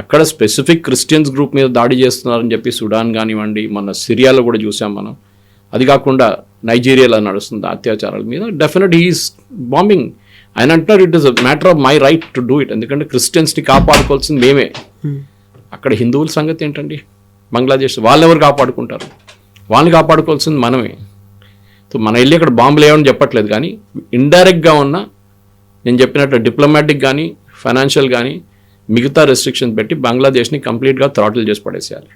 అక్కడ స్పెసిఫిక్ క్రిస్టియన్స్ గ్రూప్ మీద దాడి చేస్తున్నారని చెప్పి సుడాన్ కానివ్వండి, మన సిరియాలో కూడా చూసాం మనం. అది కాకుండా నైజీరియాలో నడుస్తుంది అత్యాచారాల మీద. Definite is bombing. ఆయన అంటున్నారు it is a matter of my right to do it, ఎందుకంటే క్రిస్టియన్స్ని కాపాడుకోవాల్సింది మేమే. అక్కడ హిందువుల సంగతి ఏంటండి? బంగ్లాదేశ్ వాళ్ళు ఎవరు కాపాడుకుంటారు? వాళ్ళని కాపాడుకోవాల్సింది మనమే. సో మన వెళ్ళి అక్కడ బాంబులు లేవని చెప్పట్లేదు, కానీ ఇండైరెక్ట్గా ఉన్న నేను చెప్పినట్టు డిప్లొమాటిక్ కానీ ఫైనాన్షియల్ కానీ మిగతా రెస్ట్రిక్షన్స్ పెట్టి బంగ్లాదేశ్ని కంప్లీట్గా థ్రాటిల్ చేసి పడేసేయాలి.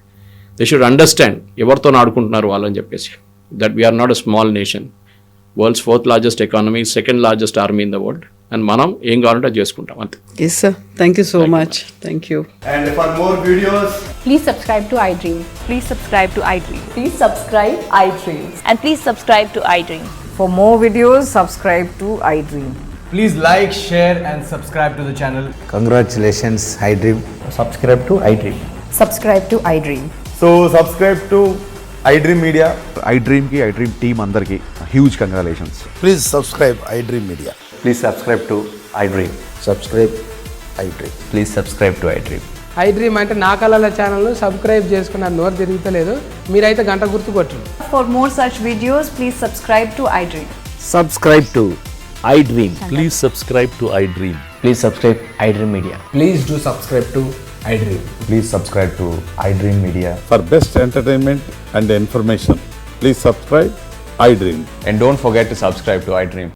దే షుడ్ అండర్స్టాండ్ ఎవరితో ఆడుకుంటున్నారు వాళ్ళని చెప్పేసి, that we're not a small nation, world's 4th largest economy, 2nd largest army in the world, and మనం ఏం కావాలంటే అది చేసుకుంటాం అంతే. Yes sir, thank you so much. Thank you. And for more videos, Please subscribe to iDream. Please subscribe to iDream. Please subscribe iDream. And please subscribe to iDream. For more videos, subscribe to iDream. please like, share and subscribe to the channel. Congratulations, iDream. subscribe to iDream. Subscribe to iDream. So subscribe to iDream Media. iDream ki iDream team అందరికి huge congratulations. Please subscribe iDream Media. Please subscribe to iDream. Subscribe iDream. Please subscribe to iDream. iDream అంటే నా కళల ఛానల్ సబ్స్క్రైబ్ చేసుకున్న నోరు తిరుగుతలేదు, మీరైతే గంట గుర్తు కొట్టండి. For more such videos, please subscribe to iDream. Subscribe to iDream. Please subscribe to iDream. Please subscribe iDream Media. Please do subscribe to iDream. Please subscribe to iDream Media. For best entertainment and information, please subscribe iDream. And don't forget to subscribe to iDream.